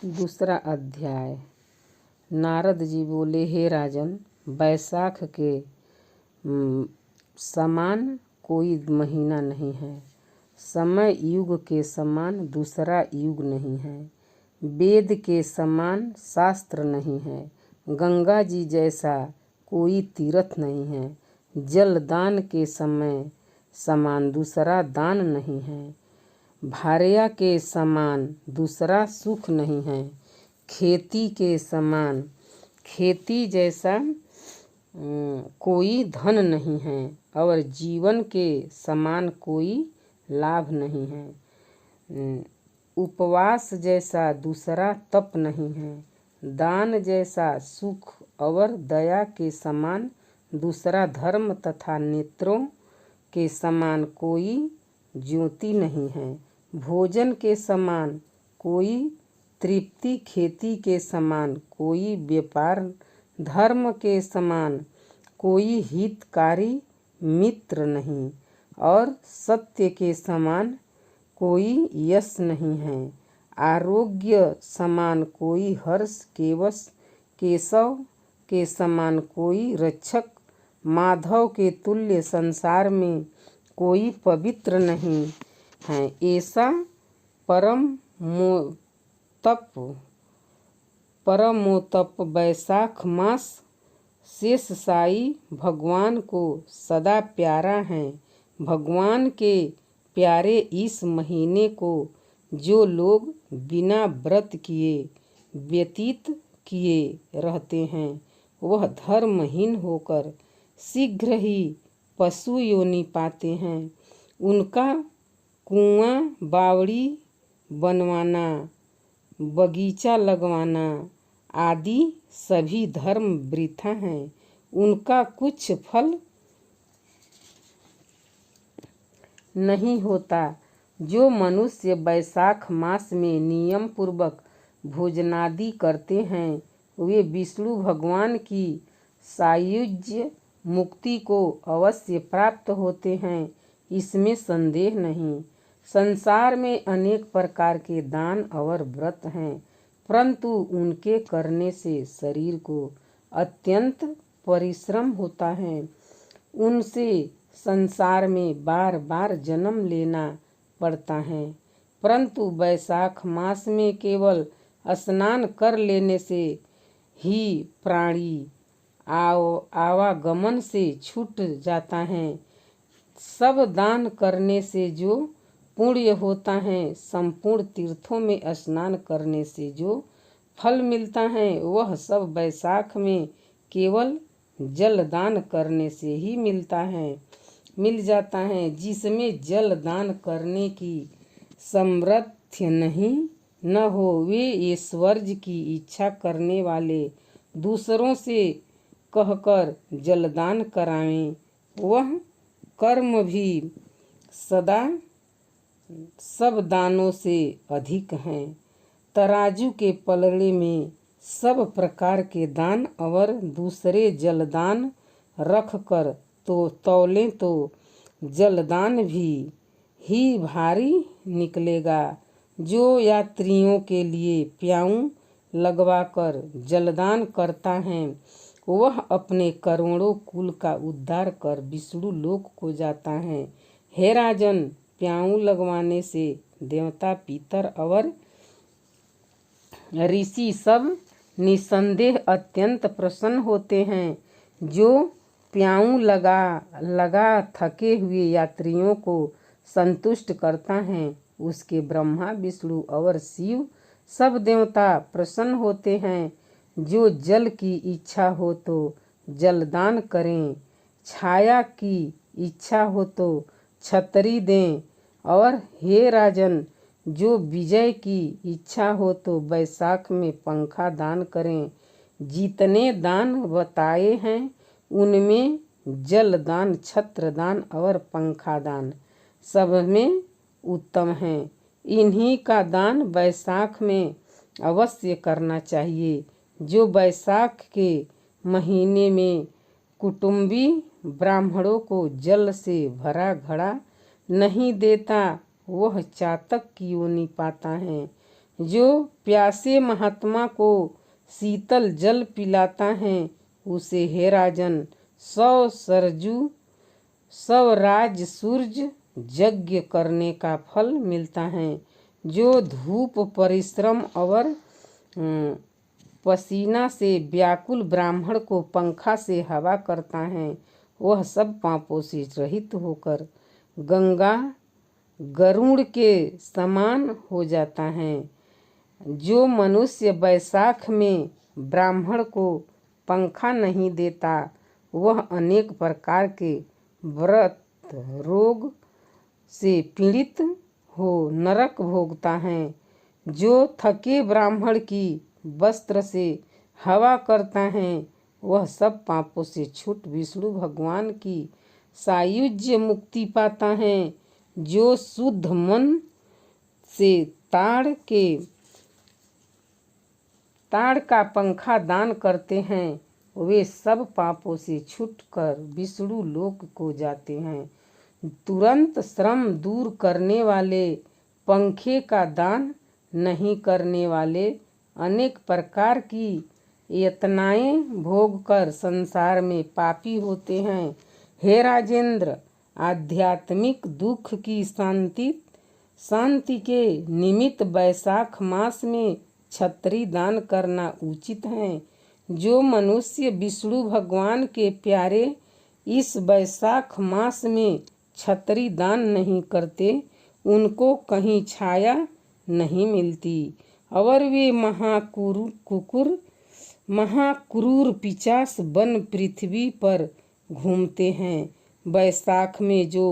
दूसरा अध्याय। नारद जी बोले, हे राजन, बैसाख के समान कोई महीना नहीं है। समय युग के समान दूसरा युग नहीं है। वेद के समान शास्त्र नहीं है। गंगा जी जैसा कोई तीर्थ नहीं है। जल दान के समय समान दूसरा दान नहीं है। भार्या के समान दूसरा सुख नहीं है। खेती के समान खेती जैसा कोई धन नहीं है और जीवन के समान कोई लाभ नहीं है। उपवास जैसा दूसरा तप नहीं है। दान जैसा सुख और दया के समान दूसरा धर्म तथा नेत्रों के समान कोई ज्योति नहीं है। भोजन के समान कोई तृप्ति, खेती के समान कोई व्यापार, धर्म के समान कोई हितकारी मित्र नहीं और सत्य के समान कोई यश नहीं है। आरोग्य समान कोई हर्ष, केशव के समान कोई रक्षक, माधव के तुल्य संसार में कोई पवित्र नहीं है। ऐसा परमोतप बैसाख मास शेष साई भगवान को सदा प्यारा है। भगवान के प्यारे इस महीने को जो लोग बिना व्रत किए व्यतीत किए रहते हैं, वह धर्महीन होकर शीघ्र ही पशु योनि पाते हैं। उनका कुआं, बावड़ी बनवाना, बगीचा लगवाना आदि सभी धर्म वृथा हैं। उनका कुछ फल नहीं होता। जो मनुष्य बैसाख मास में नियम पूर्वक भोजनादि करते हैं, वे विष्णु भगवान की सायुज्य मुक्ति को अवश्य प्राप्त होते हैं, इसमें संदेह नहीं। संसार में अनेक प्रकार के दान और व्रत हैं, परंतु उनके करने से शरीर को अत्यंत परिश्रम होता है। उनसे संसार में बार बार जन्म लेना पड़ता है। परंतु बैसाख मास में केवल स्नान कर लेने से ही प्राणी आवागमन से छूट जाता है। सब दान करने से जो पुण्य होता है, संपूर्ण तीर्थों में स्नान करने से जो फल मिलता है, वह सब बैसाख में केवल जल दान करने से ही मिल जाता है। जिसमें जल दान करने की सामर्थ्य न हो, वे ऐश्वर्य की इच्छा करने वाले दूसरों से कहकर जलदान करावें। वह कर्म भी सदा सब दानों से अधिक हैं। तराजू के पलड़े में सब प्रकार के दान और दूसरे जलदान रख कर तो तौलें तो जलदान भी ही भारी निकलेगा। जो यात्रियों के लिए प्याऊ लगवाकर जलदान करता है, वह अपने करोड़ों कुल का उद्धार कर विष्णु लोक को जाता है। हे राजन, प्याऊ लगवाने से देवता, पितर और ऋषि सब निसंदेह अत्यंत प्रसन्न होते हैं। जो प्याऊ लगा थके हुए यात्रियों को संतुष्ट करता है, उसके ब्रह्मा, विष्णु और शिव सब देवता प्रसन्न होते हैं। जो जल की इच्छा हो तो जलदान करें, छाया की इच्छा हो तो छतरी दें, और हे राजन, जो विजय की इच्छा हो तो बैसाख में पंखा दान करें। जितने दान बताए हैं, उनमें जल दान, छत्र दान और पंखा दान सब में उत्तम है। इन्हीं का दान बैसाख में अवश्य करना चाहिए। जो बैसाख के महीने में कुटुंबी ब्राह्मणों को जल से भरा घड़ा नहीं देता, वह चातक की योनि पाता है। जो प्यासे महात्मा को शीतल जल पिलाता है उसे हे राजन 100 राज सूर्य यज्ञ करने का फल मिलता है। जो धूप परिश्रम और पसीना से व्याकुल ब्राह्मण को पंखा से हवा करता है वह सब पापों से रहित होकर गंगा गरुड़ के समान हो जाता है। जो मनुष्य बैसाख में ब्राह्मण को पंखा नहीं देता वह अनेक प्रकार के व्रत रोग से पीड़ित हो नरक भोगता है। जो थके ब्राह्मण की वस्त्र से हवा करता है वह सब पापों से छूट विष्णु भगवान की सायुज्य मुक्ति पाता है। जो शुद्ध मन से ताड़ का पंखा दान करते हैं वे सब पापों से छूटकर विष्णु लोक को जाते हैं। तुरंत श्रम दूर करने वाले पंखे का दान नहीं करने वाले अनेक प्रकार की यातनाएं भोगकर संसार में पापी होते हैं। हे राजेंद्र, आध्यात्मिक दुख की शांति के निमित्त बैसाख मास में छत्री दान करना उचित है। जो मनुष्य विष्णु भगवान के प्यारे इस बैसाख मास में छत्री दान नहीं करते उनको कहीं छाया नहीं मिलती और वे महाक्रूर पिशाच बन पृथ्वी पर घूमते हैं। बैसाख में जो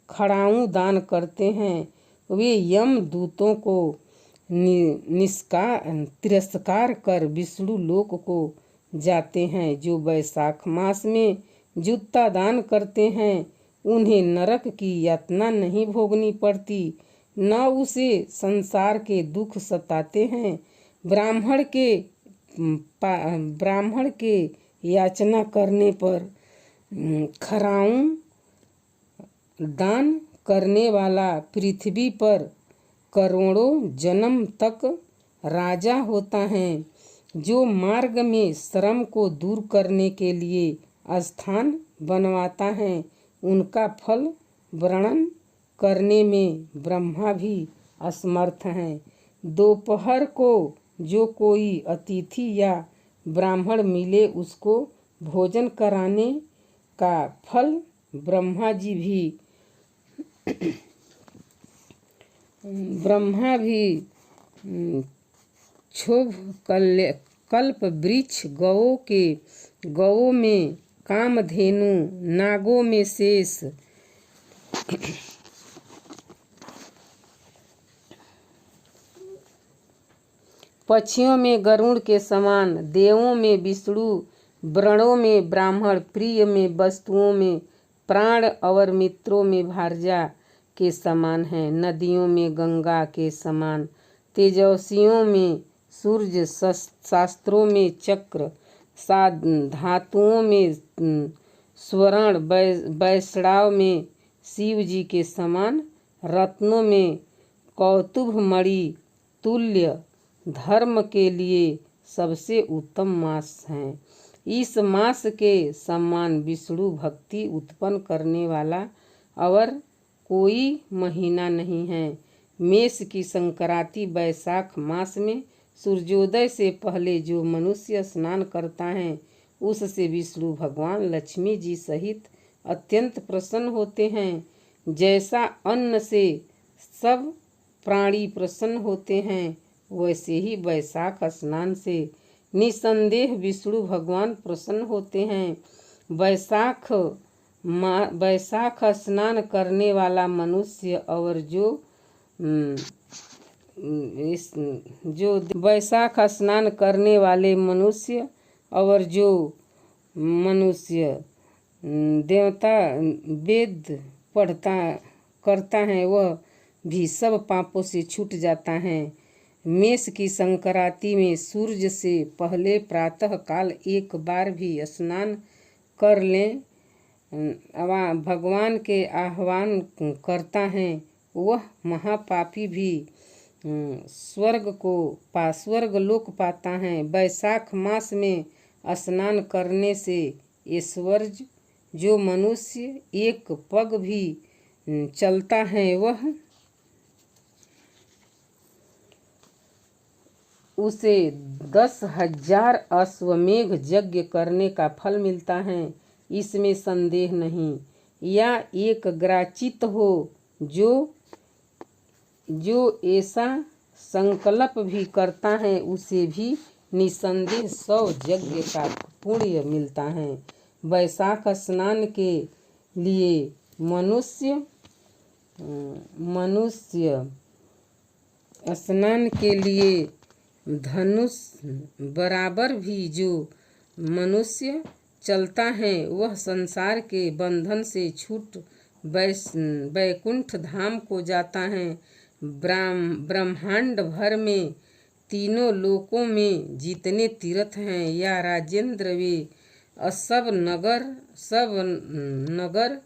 खड़ाऊ दान करते हैं वे यम दूतों को तिरस्कार कर विष्णु लोक को जाते हैं। जो बैसाख मास में जूता दान करते हैं उन्हें नरक की यातना नहीं भोगनी पड़ती न उसे संसार के दुख सताते हैं। ब्राह्मण के याचना करने पर खड़ाऊ दान करने वाला पृथ्वी पर करोड़ों जन्म तक राजा होता है। जो मार्ग में श्रम को दूर करने के लिए स्थान बनवाता है उनका फल वर्णन करने में ब्रह्मा भी असमर्थ हैं। दोपहर को जो कोई अतिथि या ब्राह्मण मिले उसको भोजन कराने का फल ब्रह्मा भी क्षोभ कल्प वृक्ष गौओं में कामधेनु नागों में शेष पक्षियों में गरुड़ के समान देवों में विष्णु वृणों में ब्राह्मण प्रिय में वस्तुओं में प्राण और मित्रों में भारजा के समान है। नदियों में गंगा के समान तेजस्वियों में सूर्य शास्त्रों में चक्र धातुओं में स्वर्ण वैष्णव में शिव जी के समान रत्नों में कौतुभ मणि तुल्य धर्म के लिए सबसे उत्तम मास है। इस मास के समान विष्णु भक्ति उत्पन्न करने वाला और कोई महीना नहीं है। मेष की संक्रांति बैसाख मास में सूर्योदय से पहले जो मनुष्य स्नान करता है उससे विष्णु भगवान लक्ष्मी जी सहित अत्यंत प्रसन्न होते हैं। जैसा अन्न से सब प्राणी प्रसन्न होते हैं वैसे ही बैसाख स्नान से निसंदेह विष्णु भगवान प्रसन्न होते हैं। बैसाख स्नान करने वाला मनुष्य और जो बैसाख स्नान करने वाले मनुष्य और जो मनुष्य देवता वेद करता है वह भी सब पापों से छूट जाता है। मेष की संक्रांति में सूर्य से पहले प्रातः काल एक बार भी स्नान कर लें भगवान के आह्वान करता है वह महापापी भी स्वर्ग लोक पाता है। बैसाख मास में स्नान करने से ऐश्वर्य जो मनुष्य एक पग भी चलता है वह उसे 10,000 अश्वमेघ यज्ञ करने का फल मिलता है, इसमें संदेह नहीं। या एक ग्राचित हो जो ऐसा संकल्प भी करता है उसे भी निसंदेह 100 यज्ञ का पुण्य मिलता है। वैशाख स्नान के लिए मनुष्य स्नान के लिए धनुष बराबर भी जो मनुष्य चलता है वह संसार के बंधन से छूट वैकुंठ धाम को जाता है। ब्रह्मांड भर में तीनों लोकों में जितने तीर्थ हैं या राजेंद्र वे सब नगर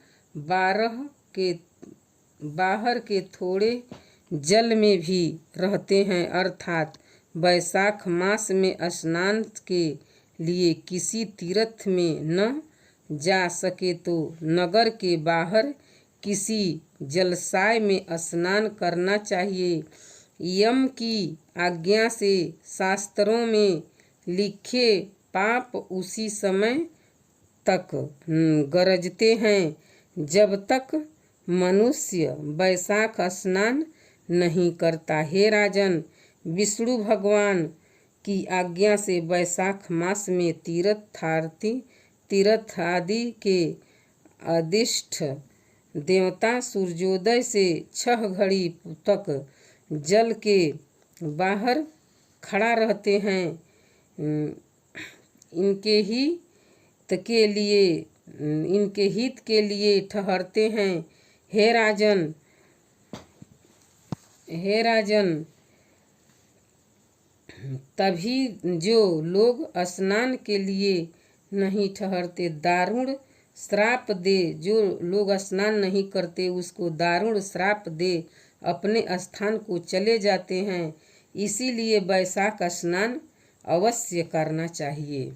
बाहर के थोड़े जल में भी रहते हैं। अर्थात वैशाख मास में स्नान के लिए किसी तीर्थ में न जा सके तो नगर के बाहर किसी जलाशय में स्नान करना चाहिए। यम की आज्ञा से शास्त्रों में लिखे पाप उसी समय तक गरजते हैं जब तक मनुष्य वैशाख स्नान नहीं करता। हे राजन, विष्णु भगवान की आज्ञा से वैशाख मास में तीर्थ आदि के अधिष्ठ देवता सूर्योदय से 6 घड़ी तक जल के बाहर खड़ा रहते हैं। इनके हित के लिए ठहरते हैं। हे राजन, तभी जो लोग स्नान के लिए नहीं ठहरते दारुण श्राप दे। जो लोग स्नान नहीं करते उसको दारुण श्राप दे अपने स्थान को चले जाते हैं। इसीलिए वैशाख स्नान अवश्य करना चाहिए।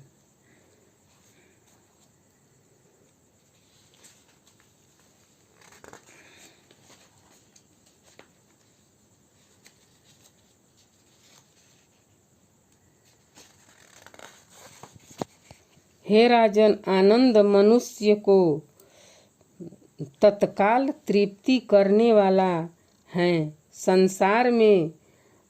हे राजन, आनंद मनुष्य को तत्काल तृप्ति करने वाला है। संसार में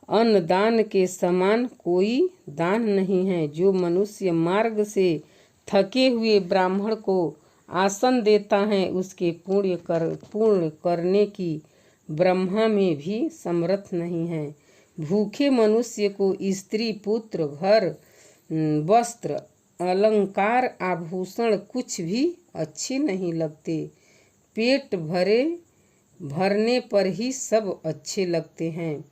अन्न दान के समान कोई दान नहीं है। जो मनुष्य मार्ग से थके हुए ब्राह्मण को आसन देता है उसके पूर्ण करने की ब्रह्मा में भी समर्थ नहीं है। भूखे मनुष्य को स्त्री पुत्र घर वस्त्र अलंकार आभूषण कुछ भी अच्छे नहीं लगते। पेट भरने पर ही सब अच्छे लगते हैं।